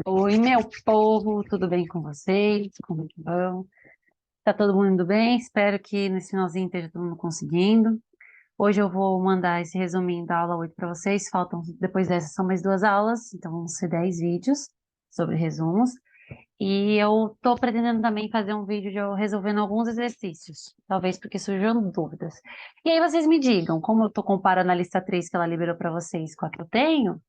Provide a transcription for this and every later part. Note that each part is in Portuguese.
Oi, meu povo, tudo bem com vocês? Como é que vão? Tá todo mundo indo bem? Espero que nesse finalzinho esteja todo mundo conseguindo. Hoje eu vou mandar esse resuminho da aula 8 para vocês. Faltam, depois dessa, são mais duas aulas, então vão ser 10 vídeos sobre resumos. E eu tô pretendendo também fazer um vídeo de eu resolvendo alguns exercícios, talvez porque surgiram dúvidas. E aí vocês me digam, como eu tô comparando a lista 3 que ela liberou para vocês com a que eu tenho,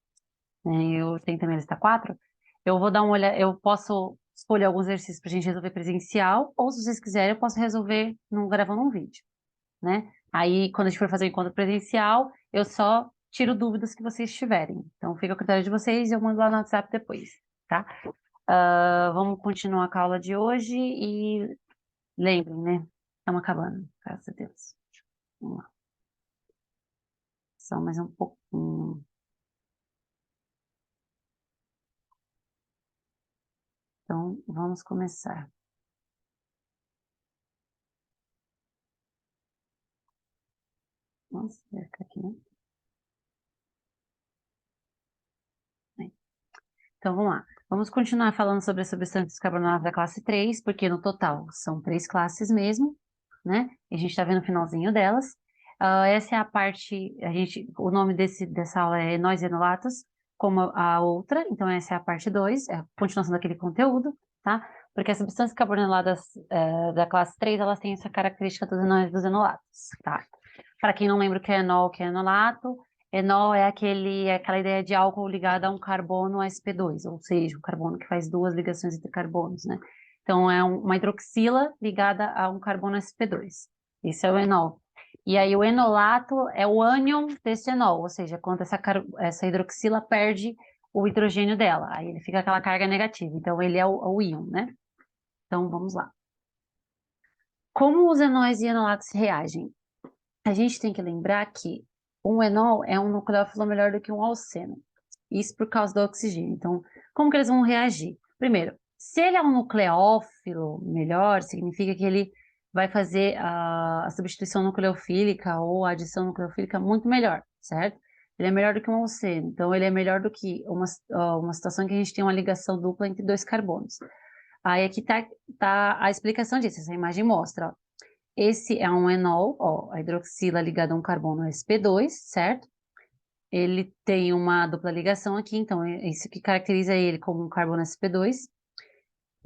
né? Eu tenho também a lista 4. Eu vou dar uma olhada, eu posso escolher alguns exercícios para a gente resolver presencial, ou se vocês quiserem, eu posso resolver gravando um vídeo, né? Aí, quando a gente for fazer o encontro presencial, eu só tiro dúvidas que vocês tiverem. Então, fica a critério de vocês e eu mando lá no WhatsApp depois, tá? Vamos continuar com a aula de hoje e lembrem, né? Estamos acabando, graças a Deus. Vamos lá. Só mais um pouquinho. Então, vamos começar. Vamos ver aqui, né? Então, vamos lá. Vamos continuar falando sobre as substâncias carbonatas da classe 3, porque no total são três classes mesmo, né? E a gente está vendo o finalzinho delas. Essa é a parte, o nome dessa aula é enóis e enolatos, como a outra, então essa é a parte 2, é a continuação daquele conteúdo, tá? Porque as substâncias carboneladas da classe 3, elas têm essa característica dos enóis e dos enolatos, tá? Para quem não lembra o que é enol, o que é enolato, enol é aquela ideia de álcool ligado a um carbono sp2, ou seja, um carbono que faz duas ligações entre carbonos, né? Então, é uma hidroxila ligada a um carbono sp2. Esse é o enol. E aí, o enolato é o ânion desse enol, ou seja, quando essa hidroxila perde o hidrogênio dela, aí ele fica aquela carga negativa. Então, ele é o íon, né? Então, vamos lá. Como os enóis e enolatos reagem? A gente tem que lembrar que um enol é um nucleófilo melhor do que um alceno. Isso por causa do oxigênio. Então, como que eles vão reagir? Primeiro, se ele é um nucleófilo melhor, significa que ele vai fazer a substituição nucleofílica ou a adição nucleofílica muito melhor, certo? Ele é melhor do que um alceno. Então, ele é melhor do que uma situação em que a gente tem uma ligação dupla entre dois carbonos. Aí aqui tá a explicação disso. Essa imagem mostra, ó. Esse é um enol, ó, a hidroxila ligada a um carbono sp2, certo? Ele tem uma dupla ligação aqui, então é isso que caracteriza ele como um carbono sp2.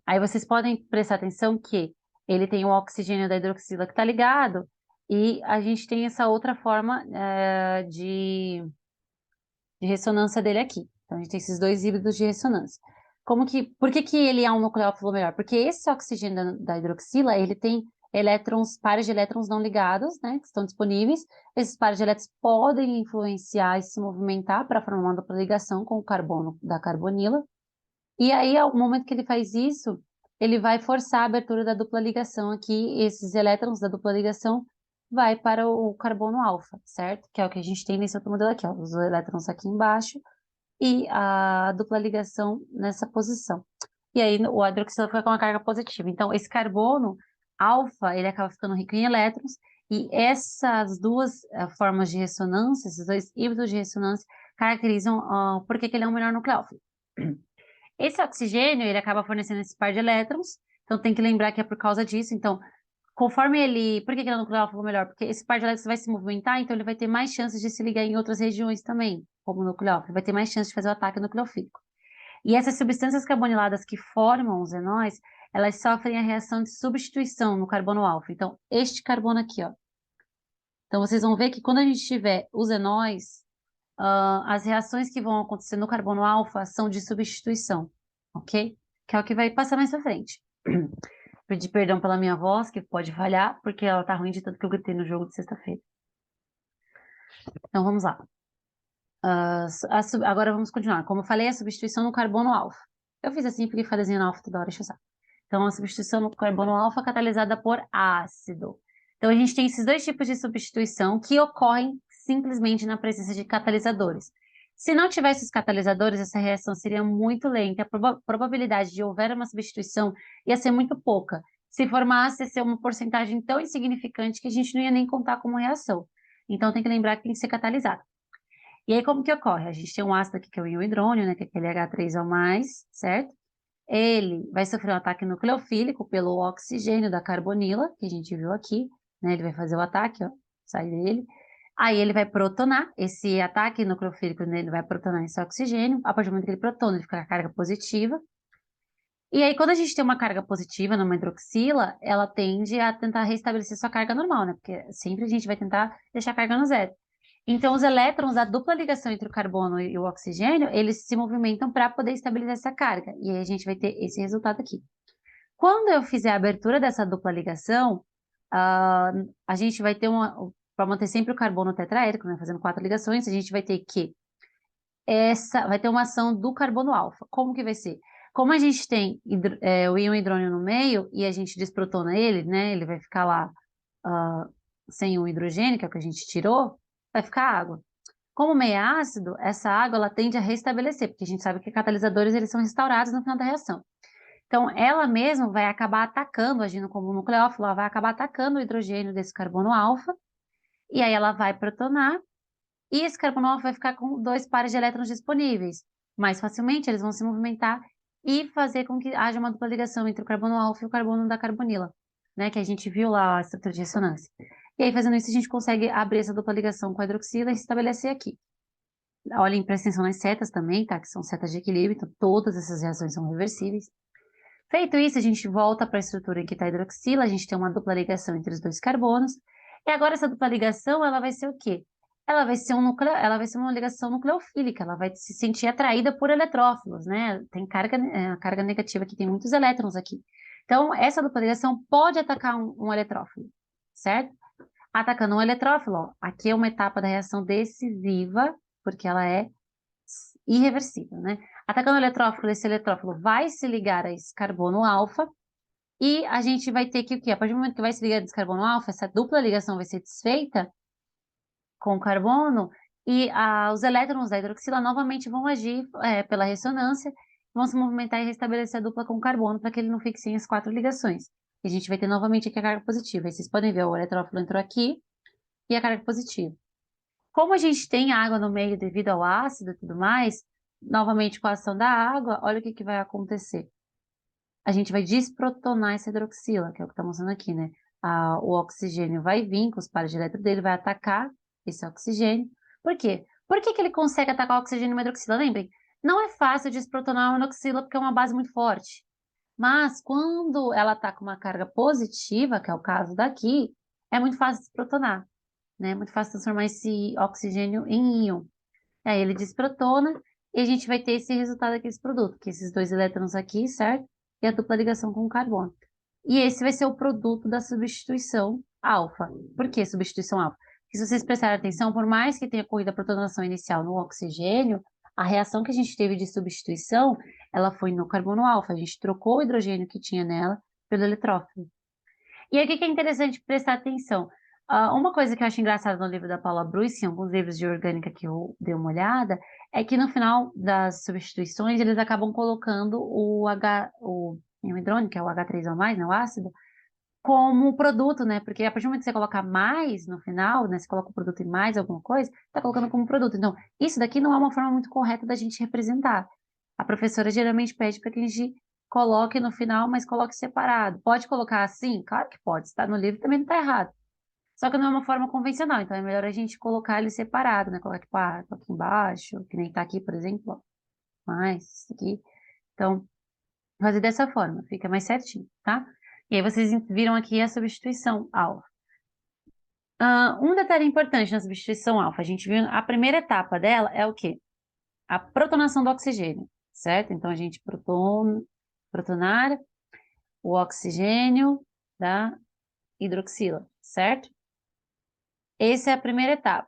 Aí vocês podem prestar atenção que ele tem o oxigênio da hidroxila que está ligado, e a gente tem essa outra forma de ressonância dele aqui. Então a gente tem esses dois híbridos de ressonância. Por que que ele é um nucleófilo melhor? Porque esse oxigênio da hidroxila, ele tem pares de elétrons não ligados, né, que estão disponíveis. Esses pares de elétrons podem influenciar e se movimentar para formar uma dupla ligação com o carbono da carbonila. E aí, ao momento que ele faz isso, ele vai forçar a abertura da dupla ligação aqui, esses elétrons da dupla ligação vai para o carbono alfa, certo? Que é o que a gente tem nesse outro modelo aqui, ó, os elétrons aqui embaixo e a dupla ligação nessa posição. E aí o hidroxila fica com uma carga positiva. Então, esse carbono alfa, ele acaba ficando rico em elétrons, e essas duas formas de ressonância, esses dois híbridos de ressonância, caracterizam por que que ele é um melhor nucleófilo. Esse oxigênio, ele acaba fornecendo esse par de elétrons, então tem que lembrar que é por causa disso. Então, conforme ele... Por que que ele é um nucleófilo melhor? Porque esse par de elétrons vai se movimentar, então ele vai ter mais chances de se ligar em outras regiões também, como o nucleófilo. Vai ter mais chances de fazer o ataque nucleofílico. E essas substâncias carboniladas que formam os enóis, elas sofrem a reação de substituição no carbono alfa. Então, este carbono aqui, ó. Então, vocês vão ver que quando a gente tiver os enóis, as reações que vão acontecer no carbono alfa são de substituição, ok? Que é o que vai passar mais pra frente. Pedir perdão pela minha voz, que pode falhar, porque ela tá ruim de tanto que eu gritei no jogo de sexta-feira. Então, vamos lá. Agora vamos continuar. Como eu falei, a substituição no carbono alfa. Eu fiz assim porque fica desenhando alfa toda hora, deixa eu saber. Então, a substituição no carbono alfa catalisada por ácido. Então, a gente tem esses dois tipos de substituição que ocorrem simplesmente na presença de catalisadores. Se não tivesse os catalisadores, essa reação seria muito lenta. A probabilidade de houver uma substituição ia ser muito pouca. Se formasse, ia ser uma porcentagem tão insignificante que a gente não ia nem contar como reação. Então, tem que lembrar que tem que ser catalisado. E aí, como que ocorre? A gente tem um ácido aqui que é o íon hidrônio, né, que é aquele H3O+, certo? Ele vai sofrer um ataque nucleofílico pelo oxigênio da carbonila, que a gente viu aqui, né? Ele vai fazer o ataque, ó, sai dele. Aí ele vai protonar, esse ataque nucleofílico nele vai protonar esse oxigênio. A partir do momento que ele protona, ele fica com a carga positiva. E aí, quando a gente tem uma carga positiva numa hidroxila, ela tende a tentar restabelecer sua carga normal, né? Porque sempre a gente vai tentar deixar a carga no zero. Então, os elétrons da dupla ligação entre o carbono e o oxigênio, eles se movimentam para poder estabilizar essa carga. E aí a gente vai ter esse resultado aqui. Quando eu fizer a abertura dessa dupla ligação, a gente vai ter para manter sempre o carbono tetraédrico, né? Fazendo 4 ligações, a gente vai ter que vai ter uma ação do carbono alfa. Como que vai ser? Como a gente tem o íon hidrônio no meio e a gente desprotona ele, né? Ele vai ficar lá sem o hidrogênio, que é o que a gente tirou, vai ficar água. Como o meio é ácido, essa água ela tende a restabelecer, porque a gente sabe que catalisadores eles são restaurados no final da reação. Então, ela mesma vai acabar atacando, agindo como um nucleófilo, ela vai acabar atacando o hidrogênio desse carbono alfa, e aí ela vai protonar, e esse carbono alfa vai ficar com 2 pares de elétrons disponíveis. Mais facilmente, eles vão se movimentar e fazer com que haja uma dupla ligação entre o carbono alfa e o carbono da carbonila, né? Que a gente viu lá a estrutura de ressonância. E aí, fazendo isso, a gente consegue abrir essa dupla ligação com a hidroxila e estabelecer aqui. Olhem para atenção nas setas também, tá? Que são setas de equilíbrio, então todas essas reações são reversíveis. Feito isso, a gente volta para a estrutura em que está a hidroxila, a gente tem uma dupla ligação entre os 2 carbonos. E agora essa dupla ligação, ela vai ser o quê? Ela vai ser ela vai ser uma ligação nucleofílica, ela vai se sentir atraída por eletrófilos, né? Tem a carga negativa aqui, tem muitos elétrons aqui. Então, essa dupla ligação pode atacar um eletrófilo, certo? Atacando um eletrófilo, ó, aqui é uma etapa da reação decisiva, porque ela é irreversível, né? Atacando o eletrófilo, esse eletrófilo vai se ligar a esse carbono alfa e a gente vai ter que o quê? A partir do momento que vai se ligar a esse carbono alfa, essa dupla ligação vai ser desfeita com o carbono e os elétrons da hidroxila novamente vão agir pela ressonância, vão se movimentar e restabelecer a dupla com o carbono para que ele não fique sem as 4 ligações. E a gente vai ter novamente aqui a carga positiva. Aí vocês podem ver, o eletrófilo entrou aqui e a carga positiva. Como a gente tem água no meio devido ao ácido e tudo mais, novamente com a ação da água, olha o que vai acontecer. A gente vai desprotonar essa hidroxila, que é o que está mostrando aqui, né? O oxigênio vai vir com os pares de elétron dele, vai atacar esse oxigênio. Por quê? Por que ele consegue atacar o oxigênio numa hidroxila? Lembrem, não é fácil desprotonar uma hidroxila porque é uma base muito forte. Mas quando ela está com uma carga positiva, que é o caso daqui, é muito fácil desprotonar, né? É muito fácil transformar esse oxigênio em íon. Aí ele desprotona e a gente vai ter esse resultado aqui desse produto, que esses 2 elétrons aqui, certo? E a dupla ligação com o carbono. E esse vai ser o produto da substituição alfa. Por que substituição alfa? Porque se vocês prestarem atenção, por mais que tenha ocorrido a protonação inicial no oxigênio, a reação que a gente teve de substituição, ela foi no carbono alfa. A gente trocou o hidrogênio que tinha nela pelo eletrófilo. E aí, o que é interessante prestar atenção? Uma coisa que eu acho engraçada no livro da Paula Bruce, em alguns livros de orgânica que eu dei uma olhada, é que no final das substituições, eles acabam colocando o íon hidrônio, que é o H3O+, né, o ácido, como produto, né? Porque a partir do momento que você coloca mais no final, né? Você coloca o produto em mais alguma coisa, tá colocando como produto. Então, isso daqui não é uma forma muito correta da gente representar. A professora geralmente pede para que a gente coloque no final, mas coloque separado. Pode colocar assim? Claro que pode. Está no livro também não está errado. Só que não é uma forma convencional, então é melhor a gente colocar ele separado, né? Colocar tipo, aqui embaixo, que nem tá aqui, por exemplo, ó. Mais, isso aqui. Então, fazer dessa forma, fica mais certinho, tá? E aí vocês viram aqui a substituição alfa. Um detalhe importante na substituição alfa, a gente viu a primeira etapa dela é o quê? A protonação do oxigênio, certo? Então a gente protonar o oxigênio da hidroxila, certo? Essa é a primeira etapa.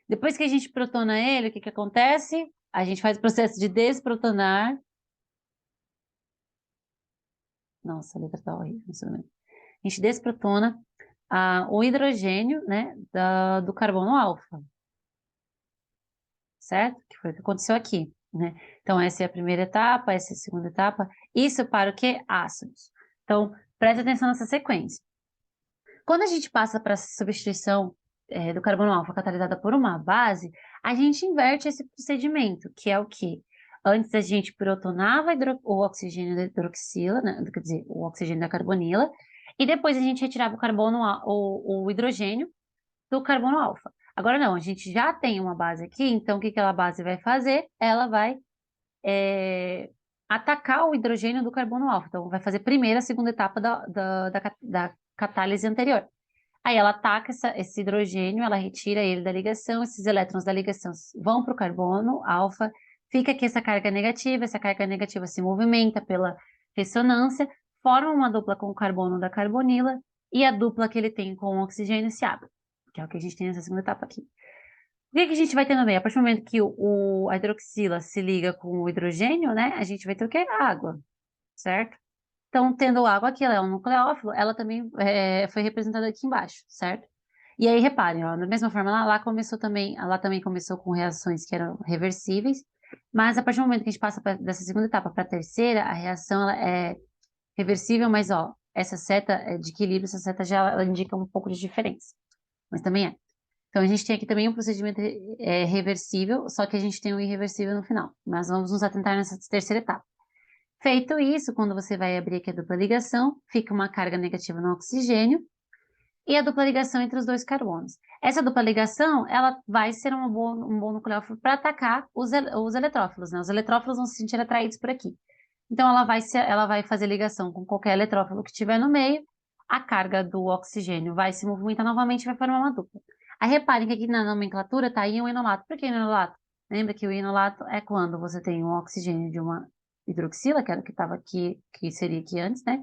Depois que a gente protona ele, o que acontece? A gente faz o processo de desprotonar. Nossa, a letra tá horrível. A gente desprotona o hidrogênio, né, do carbono alfa. Certo? Que foi o que aconteceu aqui, né? Então, essa é a primeira etapa, essa é a segunda etapa. Isso para o quê? Ácidos. Então, preste atenção nessa sequência. Quando a gente passa para a substituição do carbono alfa catalisada por uma base, A gente inverte esse procedimento, que é o quê? Antes a gente protonava o oxigênio da hidroxila, né? Quer dizer, o oxigênio da carbonila, e depois a gente retirava o carbono, o hidrogênio do carbono alfa. Agora não, a gente já tem uma base aqui, então o que aquela base vai fazer? Ela vai atacar o hidrogênio do carbono alfa. Então, vai fazer primeiro a segunda etapa da catálise anterior. Aí ela ataca esse hidrogênio, ela retira ele da ligação, esses elétrons da ligação vão para o carbono alfa, fica aqui essa carga negativa se movimenta pela ressonância, forma uma dupla com o carbono da carbonila e a dupla que ele tem com o oxigênio se abre, que é o que a gente tem nessa segunda etapa aqui. O que que a gente vai ter no meio? A partir do momento que a hidroxila se liga com o hidrogênio, né? A gente vai ter o quê? Água, certo? Então, tendo água aqui, ela é um nucleófilo, ela também foi representada aqui embaixo, certo? E aí, reparem, ó, da mesma forma, lá também começou com reações que eram reversíveis, mas a partir do momento que a gente passa dessa segunda etapa para a terceira, a reação ela é reversível, mas ó, essa seta de equilíbrio, essa seta já ela indica um pouco de diferença, mas também é. Então, a gente tem aqui também um procedimento reversível, só que a gente tem um irreversível no final. Mas vamos nos atentar nessa terceira etapa. Feito isso, quando você vai abrir aqui a dupla ligação, fica uma carga negativa no oxigênio e a dupla ligação entre os dois carbonos. Essa dupla ligação, ela vai ser um bom nucleófilo para atacar os eletrófilos, né? Os eletrófilos vão se sentir atraídos por aqui. Então, ela vai fazer ligação com qualquer eletrófilo que tiver no meio, a carga do oxigênio vai se movimentar novamente e vai formar uma dupla. Aí reparem que aqui na nomenclatura está íon enolato. Por que enolato? Lembra que o enolato é quando você tem um oxigênio de uma hidroxila, que era o que estava aqui, que seria aqui antes, né?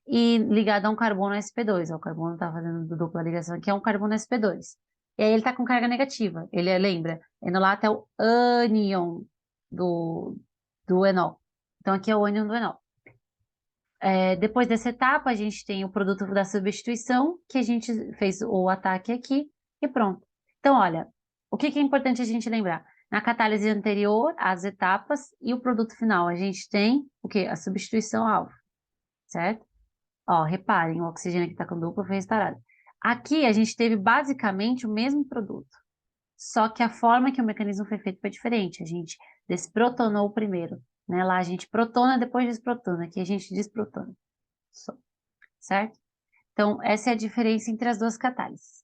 E ligado a um carbono sp2. O carbono está fazendo dupla ligação aqui, é um carbono sp2. E aí ele está com carga negativa. Lembra, enolato é o ânion do enol. Então aqui é o ânion do enol. Depois dessa etapa, a gente tem o produto da substituição, que a gente fez o ataque aqui, e pronto. Então, olha, o que que é importante a gente lembrar? Na catálise anterior, as etapas e o produto final, a gente tem o quê? A substituição alfa, certo? Ó, reparem, o oxigênio que está com dupla foi restaurado. Aqui, a gente teve basicamente o mesmo produto, só que a forma que o mecanismo foi feito foi diferente. A gente desprotonou primeiro, né? Lá a gente protona, depois desprotona. Aqui a gente desprotona, certo? Então, essa é a diferença entre as duas catálises.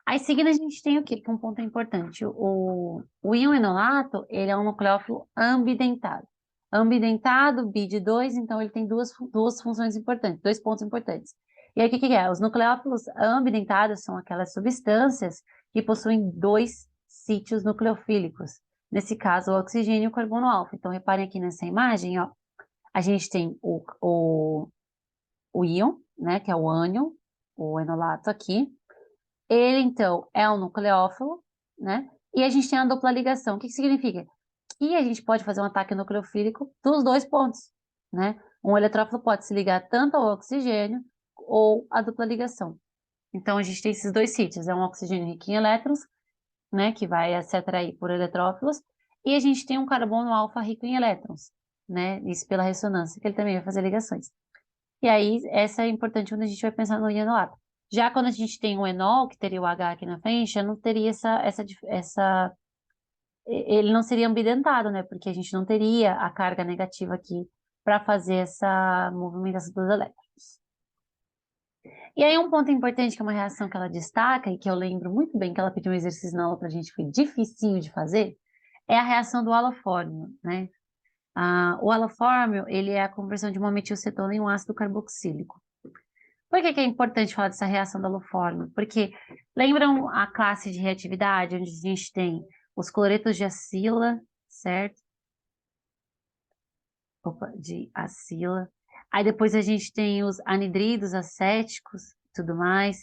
Aí, seguindo, a gente tem o quê? Que é um ponto importante. O íon enolato, ele é um nucleófilo ambidentado. Ambidentado, BID 2, então ele tem duas funções importantes, dois pontos importantes. E aí, o que que é? Os nucleófilos ambidentados são aquelas substâncias que possuem dois sítios nucleofílicos. Nesse caso, o oxigênio e o carbono alfa. Então, reparem aqui nessa imagem, ó, a gente tem o íon, né, que é o ânion, o enolato aqui. Ele, então, é um nucleófilo, né? E a gente tem a dupla ligação. O que que significa? Que a gente pode fazer um ataque nucleofílico dos dois pontos, né? Um eletrófilo pode se ligar tanto ao oxigênio ou à dupla ligação. Então, a gente tem esses dois sítios. É um oxigênio rico em elétrons, né? Que vai se atrair por eletrófilos. E a gente tem um carbono alfa rico em elétrons, né? Isso pela ressonância, que ele também vai fazer ligações. E aí, essa é importante quando a gente vai pensar no enolato. Já quando a gente tem o enol, que teria o H aqui na frente, já não teria ele não seria ambidentado, né? Porque a gente não teria a carga negativa aqui para fazer essa movimentação dos elétrons. E aí, um ponto importante, que é uma reação que ela destaca, e que eu lembro muito bem que ela pediu um exercício na aula para a gente, foi dificinho de fazer, é a reação do halofórmio, né? O halofórmio, ele é a conversão de uma metilcetona em um ácido carboxílico. Por que que é importante falar dessa reação do halofórmio? Porque lembram a classe de reatividade, onde a gente tem os cloretos de acila, certo? Opa, de acila. Aí depois a gente tem os anidridos acéticos, tudo mais,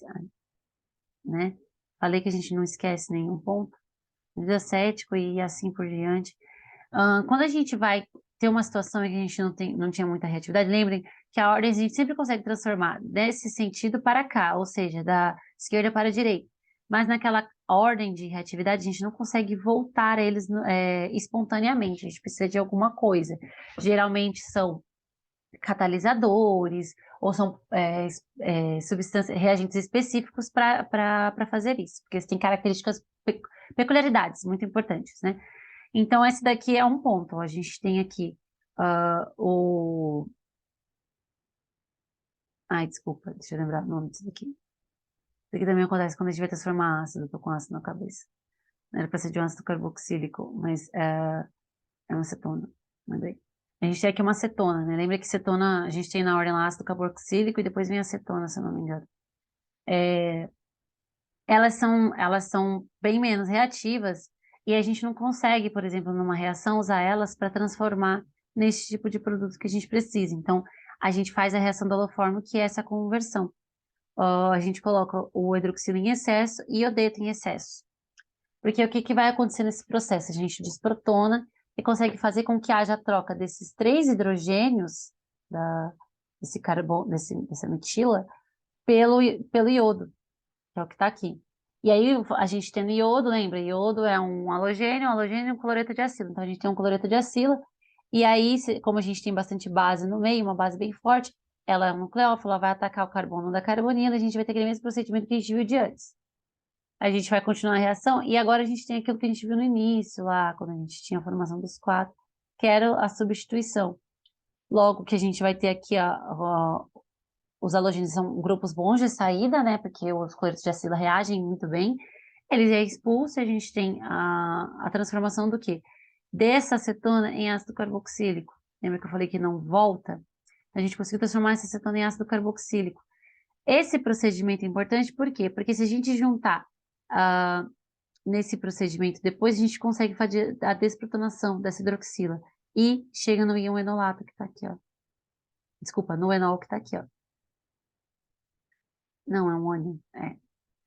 né? Falei que a gente não esquece nenhum ponto. Anidrido acético e assim por diante. Quando a gente vai ter uma situação em que a gente não tinha muita reatividade, lembrem que a ordem a gente sempre consegue transformar desse sentido para cá, ou seja, da esquerda para a direita. Mas naquela ordem de reatividade, a gente não consegue voltar eles espontaneamente, a gente precisa de alguma coisa. Geralmente são catalisadores, ou são substâncias, reagentes específicos para fazer isso, porque eles têm características peculiaridades muito importantes, né? Então, esse daqui é um ponto. A gente tem aqui o... Ai, desculpa, deixa eu lembrar o nome disso daqui. Isso aqui também acontece quando a gente vai transformar ácido. Eu tô com ácido na cabeça. Não era para ser de um ácido carboxílico, mas é uma acetona. Lembrei. A gente tem aqui uma acetona, né? Lembra que acetona a gente tem na ordem lá ácido carboxílico e depois vem acetona, se eu não me engano. Elas são bem menos reativas e a gente não consegue, por exemplo, numa reação, usar elas para transformar nesse tipo de produto que a gente precisa. Então, a gente faz a reação do holoformo, que é essa conversão. A gente coloca o hidroxilo em excesso e iodeto em excesso. Porque o que que vai acontecer nesse processo? A gente desprotona e consegue fazer com que haja a troca desses 3 hidrogênios desse carbono, dessa metila, pelo iodo, que é o que está aqui. E aí a gente tem o iodo, lembra? Iodo é um halogênio e um cloreto de acilo. Então a gente tem um cloreto de acilo, e aí, como a gente tem bastante base no meio, uma base bem forte, ela é um nucleófilo, ela vai atacar o carbono da carbonila, a gente vai ter aquele mesmo procedimento que a gente viu de antes. A gente vai continuar a reação, e agora a gente tem aquilo que a gente viu no início, lá, quando a gente tinha a formação dos 4, que era a substituição. Logo que a gente vai ter aqui os halogênios são grupos bons de saída, né? Porque os cloretos de acila reagem muito bem. Eles é expulso e a gente tem a transformação do quê? Dessa acetona em ácido carboxílico. Lembra que eu falei que não volta? A gente conseguiu transformar essa acetona em ácido carboxílico. Esse procedimento é importante por quê? Porque se a gente juntar ah, nesse procedimento, depois a gente consegue fazer a desprotonação dessa hidroxila e chega no íon enolato que está aqui, ó. Desculpa, no enol que está aqui, ó. Não, é um ânion.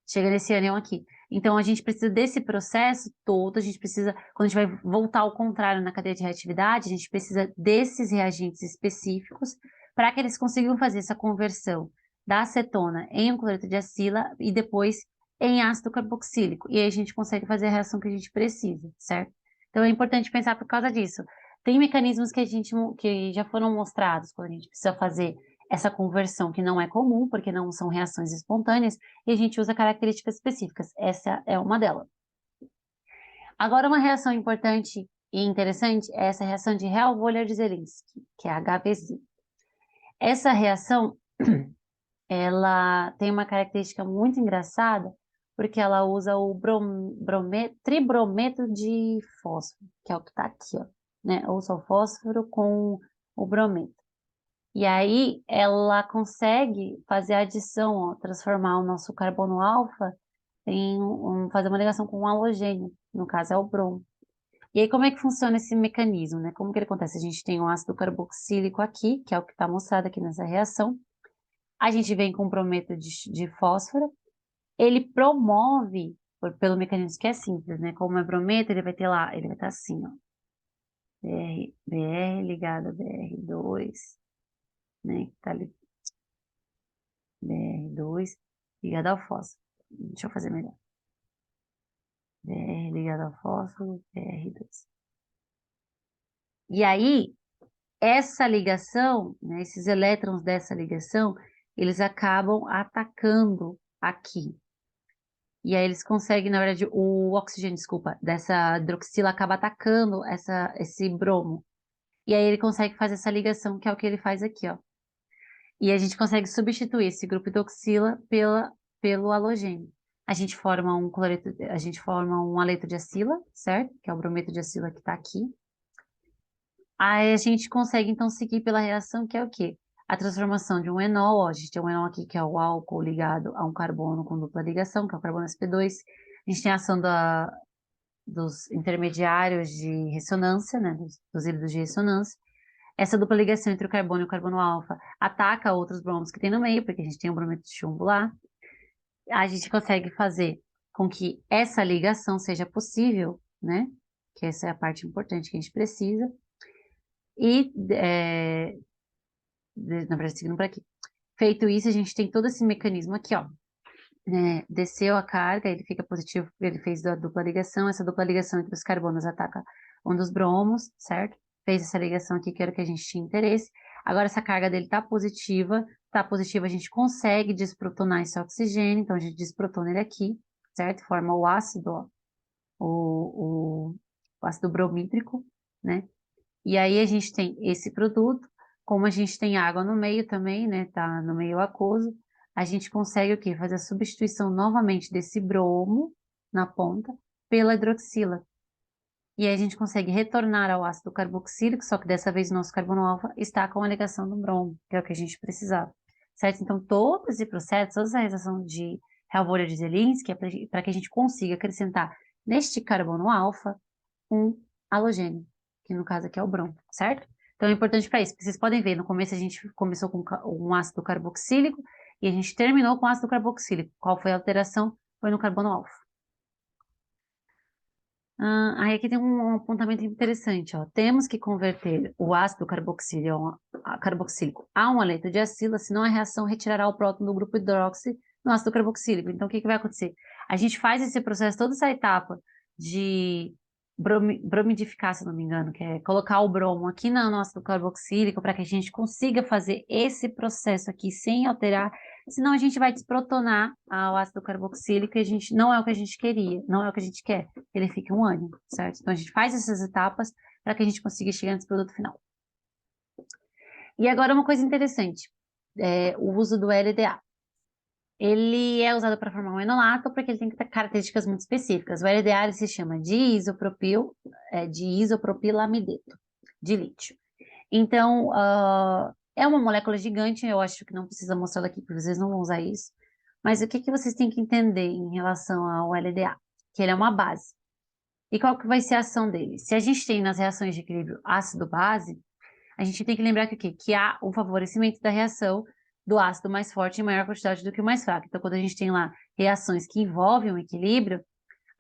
Chega nesse ânion aqui. Então, a gente precisa desse processo todo, a gente precisa, quando a gente vai voltar ao contrário na cadeia de reatividade, a gente precisa desses reagentes específicos para que eles consigam fazer essa conversão da acetona em um cloreto de acila e depois em ácido carboxílico. E aí a gente consegue fazer a reação que a gente precisa, certo? Então, é importante pensar por causa disso. Tem mecanismos que já foram mostrados quando a gente precisa fazer essa conversão que não é comum, porque não são reações espontâneas, e a gente usa características específicas. Essa é uma delas. Agora, uma reação importante e interessante é essa reação de Hell-Wöhler-Zelinsky, que é a HVZ. Essa reação, ela tem uma característica muito engraçada, porque ela usa o tribrometo de fósforo, que é o que está aqui, ó, né? Ou só o fósforo com o brometo. E aí ela consegue fazer a adição, ó, transformar o nosso carbono alfa fazer uma ligação com um halogênio, no caso é o bromo. E aí como é que funciona esse mecanismo, né? Como que ele acontece? A gente tem um ácido carboxílico aqui, que é o que está mostrado aqui nessa reação. A gente vem com brometo de fósforo. Ele promove, pelo mecanismo que é simples, né? Como é brometo, ele vai ter lá, ele vai estar assim, ó. Br ligado a Br2, né? Que tá ali Br2 ligado ao fósforo. Deixa eu fazer melhor. Br ligado ao fósforo, Br2. E aí, essa ligação, né, esses elétrons dessa ligação, eles acabam atacando aqui. E aí eles conseguem, na verdade, o oxigênio, desculpa, dessa hidroxila acaba atacando esse bromo. E aí ele consegue fazer essa ligação, que é o que ele faz aqui, ó. E a gente consegue substituir esse grupo hidroxila pelo halogênio. A gente forma um haleto de acila, certo? Que é o brometo de acila que está aqui. Aí a gente consegue, então, seguir pela reação, que é o quê? A transformação de um enol, ó, a gente tem um enol aqui, que é o álcool ligado a um carbono com dupla ligação, que é o carbono sp2. A gente tem a ação dos intermediários de ressonância, né, dos híbridos de ressonância. Essa dupla ligação entre o carbono e o carbono alfa ataca outros bromos que tem no meio, porque a gente tem um brometo de chumbo lá. A gente consegue fazer com que essa ligação seja possível, né? Que essa é a parte importante que a gente precisa. E, na verdade, seguindo para aqui. Feito isso, a gente tem todo esse mecanismo aqui, ó. Desceu a carga, ele fica positivo, ele fez a dupla ligação, essa dupla ligação entre os carbonos ataca um dos bromos, certo? Fez essa ligação aqui, que era o que a gente tinha interesse. Agora essa carga dele tá positiva, a gente consegue desprotonar esse oxigênio, então a gente desprotona ele aqui, certo? Forma o ácido, ó. o ácido bromídrico, né? E aí a gente tem esse produto, como a gente tem água no meio também, né? Tá no meio aquoso, a gente consegue o quê? Fazer a substituição novamente desse bromo na ponta pela hidroxila. E aí a gente consegue retornar ao ácido carboxílico, só que dessa vez o nosso carbono alfa está com a ligação do bromo, que é o que a gente precisava. Certo? Então, todo esse processo, toda essa reação de Helmholtz de Zielinski é para que a gente consiga acrescentar neste carbono alfa um halogênio, que no caso aqui é o bromo, certo? Então é importante para isso, porque vocês podem ver, no começo a gente começou com um ácido carboxílico e a gente terminou com ácido carboxílico. Qual foi a alteração? Foi no carbono alfa. Aí aqui tem um apontamento interessante, ó. Temos que converter o ácido carboxílico a um haleto de acila, senão a reação retirará o próton do grupo hidroxi no ácido carboxílico. Então, o que que vai acontecer? A gente faz esse processo, toda essa etapa de bromidificar, se não me engano, que é colocar o bromo aqui no ácido carboxílico para que a gente consiga fazer esse processo aqui sem alterar. Senão a gente vai desprotonar o ácido carboxílico e a gente não é o que a gente queria, não é o que a gente quer. Ele fica um ânion, certo? Então a gente faz essas etapas para que a gente consiga chegar nesse produto final. E agora uma coisa interessante, o uso do LDA. Ele é usado para formar um enolato porque ele tem características muito específicas. O LDA ele se chama de isopropilamideto de lítio. Então, é uma molécula gigante, eu acho que não precisa mostrar aqui, porque vocês não vão usar isso. Mas o que que vocês têm que entender em relação ao LDA? Que ele é uma base. E qual que vai ser a ação dele? Se a gente tem nas reações de equilíbrio ácido-base, a gente tem que lembrar que o quê? Que há um favorecimento da reação do ácido mais forte em maior quantidade do que o mais fraco. Então, quando a gente tem lá reações que envolvem um equilíbrio,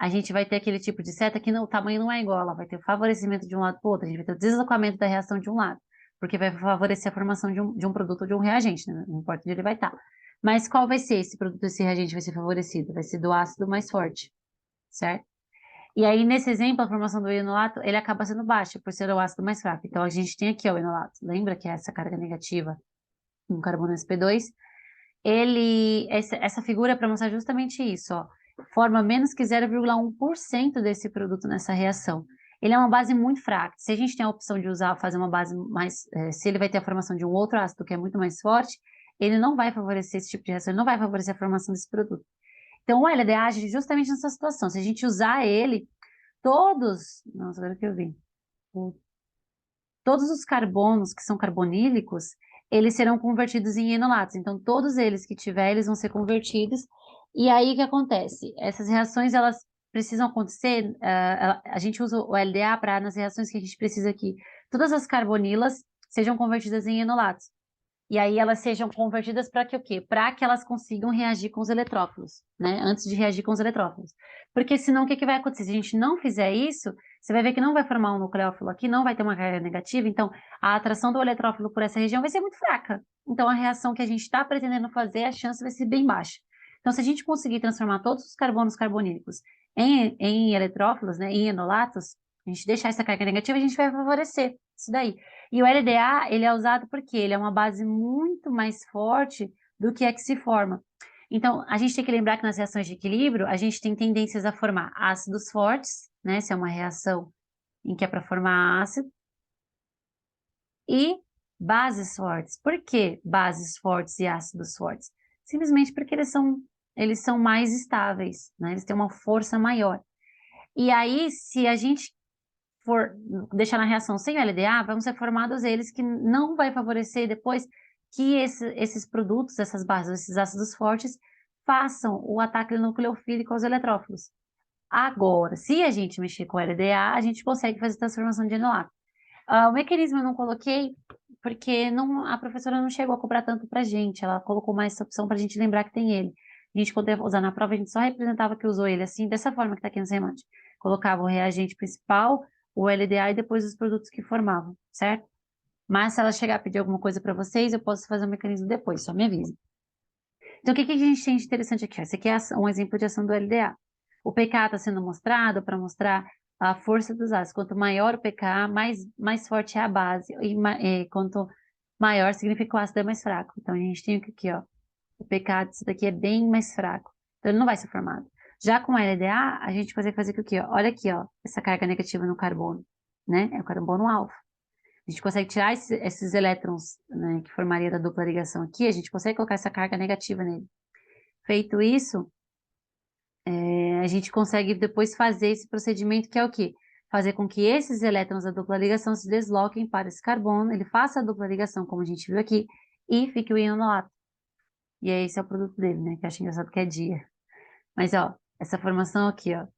a gente vai ter aquele tipo de seta que o tamanho não é igual, ela vai ter o favorecimento de um lado para o outro, a gente vai ter o deslocamento da reação de um lado, porque vai favorecer a formação de um produto ou de um reagente, né? Não importa onde ele vai estar. Mas qual vai ser esse produto, esse reagente vai ser favorecido? Vai ser do ácido mais forte, certo? E aí, nesse exemplo, a formação do enolato, ele acaba sendo baixa, por ser o ácido mais fraco. Então, a gente tem aqui ó, o enolato. Lembra que é essa carga negativa no carbono sp2? Essa figura é para mostrar justamente isso, ó. Forma menos que 0,1% desse produto nessa reação. Ele é uma base muito fraca. Se a gente tem a opção de usar, fazer uma base mais, se ele vai ter a formação de um outro ácido que é muito mais forte, ele não vai favorecer esse tipo de reação, ele não vai favorecer a formação desse produto. Então, o LDA age justamente nessa situação. Se a gente usar ele, nossa, agora que eu vi, todos os carbonos que são carbonílicos, eles serão convertidos em enolatos. Então, todos eles que tiver, eles vão ser convertidos. E aí, o que acontece? Essas reações, elas precisam acontecer, a gente usa o LDA para, nas reações que a gente precisa aqui, todas as carbonilas sejam convertidas em enolatos. E aí elas sejam convertidas para que o quê? Para que elas consigam reagir com os eletrófilos, né? Antes de reagir com os eletrófilos. Porque senão o que que vai acontecer? Se a gente não fizer isso, você vai ver que não vai formar um nucleófilo aqui, não vai ter uma carga negativa, então a atração do eletrófilo por essa região vai ser muito fraca. Então a reação que a gente está pretendendo fazer, a chance vai ser bem baixa. Então se a gente conseguir transformar todos os carbonos carbonílicos em eletrófilos, né, em enolatos, a gente deixar essa carga negativa, a gente vai favorecer isso daí. E o LDA, ele é usado porque ele é uma base muito mais forte do que a que se forma. Então, a gente tem que lembrar que nas reações de equilíbrio, a gente tem tendências a formar ácidos fortes, né? Se é uma reação em que é para formar ácido, e bases fortes. Por que bases fortes e ácidos fortes? Simplesmente porque eles são mais estáveis, né? Eles têm uma força maior. E aí, se a gente for deixar na reação sem o LDA, vão ser formados eles que não vai favorecer depois que esses produtos, essas bases, esses ácidos fortes, façam o ataque nucleofílico aos eletrófilos. Agora, se a gente mexer com o LDA, a gente consegue fazer transformação de enolato. O mecanismo eu não coloquei, porque a professora não chegou a cobrar tanto pra gente, ela colocou mais essa opção pra gente lembrar que tem ele. A gente, quando ia usar na prova, a gente só representava que usou ele assim, dessa forma que tá aqui no semante. Colocava o reagente principal, o LDA e depois os produtos que formavam, certo? Mas se ela chegar a pedir alguma coisa para vocês, eu posso fazer o mecanismo depois, só me avise. Então, o que que a gente tem de interessante aqui? Esse aqui é um exemplo de ação do LDA. O pK está sendo mostrado para mostrar a força dos ácidos. Quanto maior o pK, mais forte é a base. E quanto maior, significa que o ácido é mais fraco. Então, a gente tem aqui, ó. O pK disso daqui é bem mais fraco. Então, ele não vai ser formado. Já com LDA, a gente consegue fazer o quê? Ó? Olha aqui, ó, essa carga negativa no carbono, né? É o carbono alfa. A gente consegue tirar esses elétrons, né, que formaria da dupla ligação aqui, a gente consegue colocar essa carga negativa nele. Feito isso, a gente consegue depois fazer esse procedimento que é o quê? Fazer com que esses elétrons da dupla ligação se desloquem para esse carbono, ele faça a dupla ligação, como a gente viu aqui, e fique o íon enolato. E aí esse é o produto dele, né? Que eu acho engraçado que é dia. Mas, ó, essa formação aqui, ó,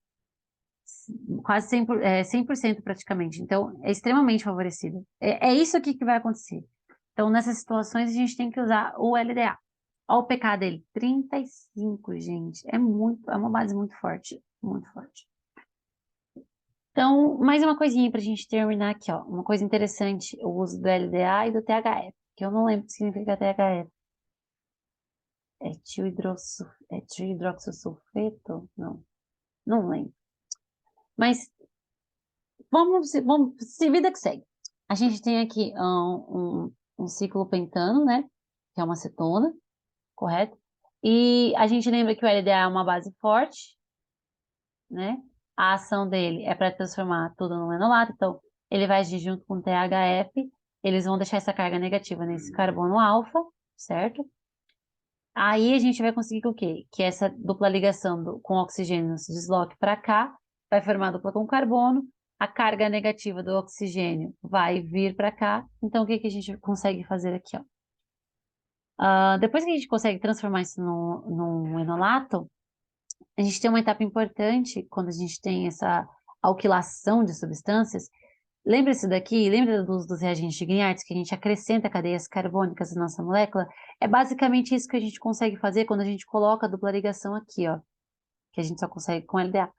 quase 100% praticamente. Então, é extremamente favorecido. É isso aqui que vai acontecer. Então, nessas situações, a gente tem que usar o LDA. Olha o pK dele, 35, gente. É uma base muito forte, muito forte. Então, mais uma coisinha para a gente terminar aqui, ó. Uma coisa interessante, o uso do LDA e do THF, que eu não lembro o que significa THF. É trihidroxossulfeto? Não, não lembro. Mas vamos, se vida que segue. A gente tem aqui um ciclopentano, né? Que é uma acetona, correto? E a gente lembra que o LDA é uma base forte, né? A ação dele é para transformar tudo no enolato, então ele vai agir junto com o THF, eles vão deixar essa carga negativa nesse carbono alfa, certo? Aí a gente vai conseguir que o quê? Que essa dupla ligação com oxigênio se desloque para cá, vai formar dupla com carbono, a carga negativa do oxigênio vai vir para cá, então o que que a gente consegue fazer aqui, ó? Depois que a gente consegue transformar isso num enolato, a gente tem uma etapa importante quando a gente tem essa alquilação de substâncias. Lembra isso daqui? Lembra dos reagentes de Grignard, que a gente acrescenta cadeias carbônicas na nossa molécula? É basicamente isso que a gente consegue fazer quando a gente coloca a dupla ligação aqui, ó, que a gente só consegue com LDA.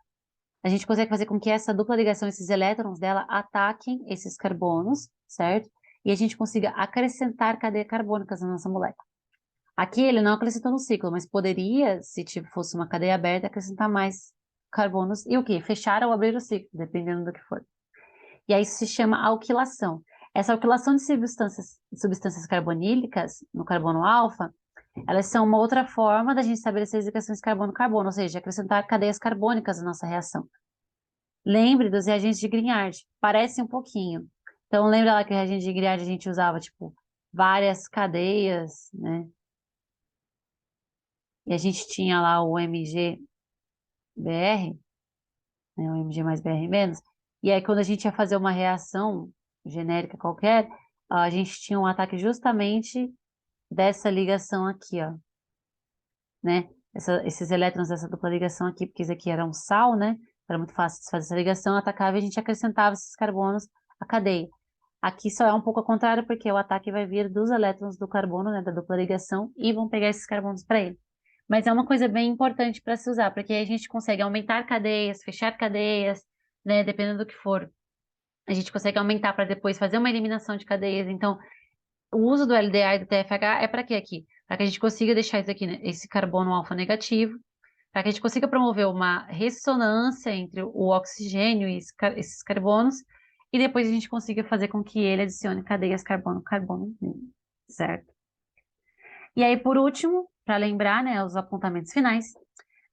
A gente consegue fazer com que essa dupla ligação, esses elétrons dela, ataquem esses carbonos, certo? E a gente consiga acrescentar cadeias carbônicas na nossa molécula. Aqui ele não acrescentou no ciclo, mas poderia, se tipo, fosse uma cadeia aberta, acrescentar mais carbonos e o quê? Fechar ou abrir o ciclo, dependendo do que for. E aí isso se chama alquilação. Essa alquilação de substâncias carbonílicas no carbono alfa, elas são uma outra forma da gente estabelecer as ligações carbono-carbono, ou seja, acrescentar cadeias carbônicas na nossa reação. Lembre dos reagentes de Grignard, parece um pouquinho. Então, lembra lá que o reagente de Grignard a gente usava, tipo, várias cadeias, né? E a gente tinha lá o MGBR, né? O MG mais BR menos. E aí, quando a gente ia fazer uma reação genérica qualquer, a gente tinha um ataque justamente dessa ligação aqui, ó, né? Esses elétrons dessa dupla ligação aqui, porque isso aqui era um sal, né? Era muito fácil de fazer essa ligação, atacava e a gente acrescentava esses carbonos à cadeia. Aqui só é um pouco ao contrário, porque o ataque vai vir dos elétrons do carbono, né, da dupla ligação, e vão pegar esses carbonos para ele. Mas é uma coisa bem importante para se usar, porque aí a gente consegue aumentar cadeias, fechar cadeias, né, dependendo do que for. A gente consegue aumentar para depois fazer uma eliminação de cadeias. Então, o uso do LDA e do TFH é para quê aqui? Para que a gente consiga deixar isso aqui, né, esse carbono alfa negativo, para que a gente consiga promover uma ressonância entre o oxigênio e esses carbonos, e depois a gente consiga fazer com que ele adicione cadeias carbono-carbono, certo? E aí, por último, para lembrar, né, os apontamentos finais,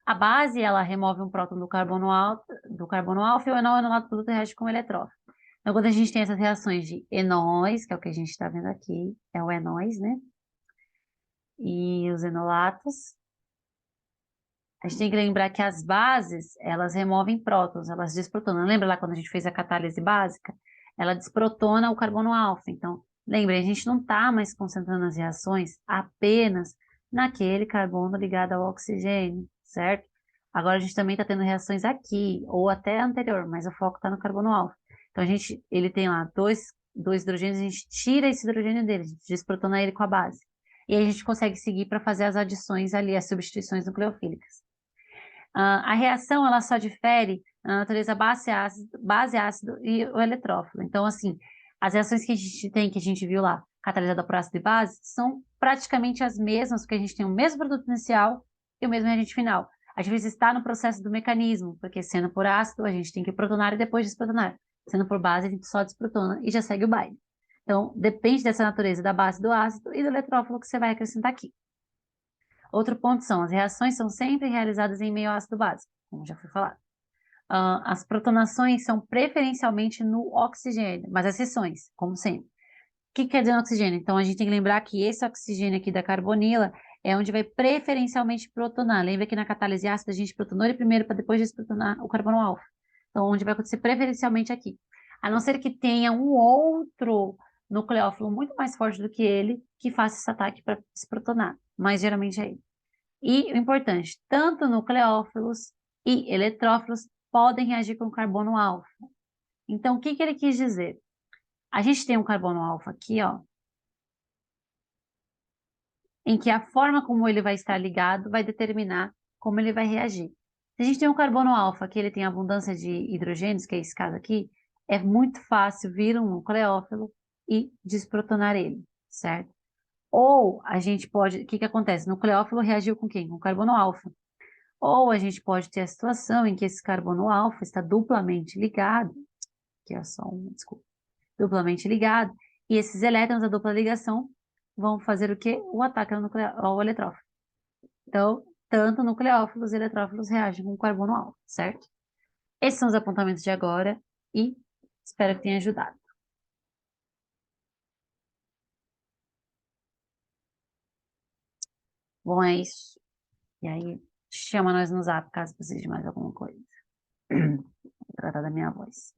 a base, ela remove um próton do carbono alfa e o enol é anulado pelo reage com o eletrófilo. Então, quando a gente tem essas reações de enóis, que é o que a gente está vendo aqui, é o enóis, né? E os enolatos, a gente tem que lembrar que as bases, elas removem prótons, elas desprotonam. Lembra lá quando a gente fez a catálise básica? Ela desprotona o carbono alfa. Então, lembre, a gente não está mais concentrando as reações apenas naquele carbono ligado ao oxigênio, certo? Agora a gente também está tendo reações aqui, ou até anterior, mas o foco está no carbono alfa. Então, ele tem lá dois hidrogênios, a gente tira esse hidrogênio dele, a gente desprotona ele com a base. E aí a gente consegue seguir para fazer as adições ali, as substituições nucleofílicas. A reação, ela só difere na natureza base ácido e o eletrófilo. Então, assim, as reações que a gente tem, que a gente viu lá, catalisada por ácido e base, são praticamente as mesmas, porque a gente tem o mesmo produto inicial e o mesmo reagente final. Às vezes está no processo do mecanismo, porque sendo por ácido, a gente tem que protonar e depois desprotonar. Sendo por base, a gente só desprotona e já segue o baile. Então, depende dessa natureza da base do ácido e do eletrófilo que você vai acrescentar aqui. Outro ponto são, as reações são sempre realizadas em meio ácido básico. como já foi falado. As protonações são preferencialmente no oxigênio, mas as seções, como sempre. O que quer dizer no oxigênio? Então, a gente tem que lembrar que esse oxigênio aqui da carbonila é onde vai preferencialmente protonar. Lembra que na catálise ácida a gente protonou ele primeiro para depois desprotonar o carbono alfa. Então, onde vai acontecer preferencialmente aqui. A não ser que tenha um outro nucleófilo muito mais forte do que ele que faça esse ataque para se protonar. Mas geralmente é ele. E o importante, tanto nucleófilos e eletrófilos podem reagir com carbono alfa. Então, o que que ele quis dizer? A gente tem um carbono alfa aqui, ó, em que a forma como ele vai estar ligado vai determinar como ele vai reagir. Se a gente tem um carbono alfa que ele tem abundância de hidrogênios, que é esse caso aqui, é muito fácil vir um nucleófilo e desprotonar ele, certo? Ou a gente pode, o que que acontece? O nucleófilo reagiu com quem? Com carbono alfa. Ou a gente pode ter a situação em que esse carbono alfa está duplamente ligado, que é só um, desculpa, duplamente ligado, e esses elétrons da dupla ligação vão fazer o quê? O ataque ao eletrófilo. Então, tanto nucleófilos e eletrófilos reagem com o carbono alfa, certo? Esses são os apontamentos de agora e espero que tenha ajudado. Bom, é isso. E aí, chama nós no zap caso precise de mais alguma coisa. Vou tratar da minha voz.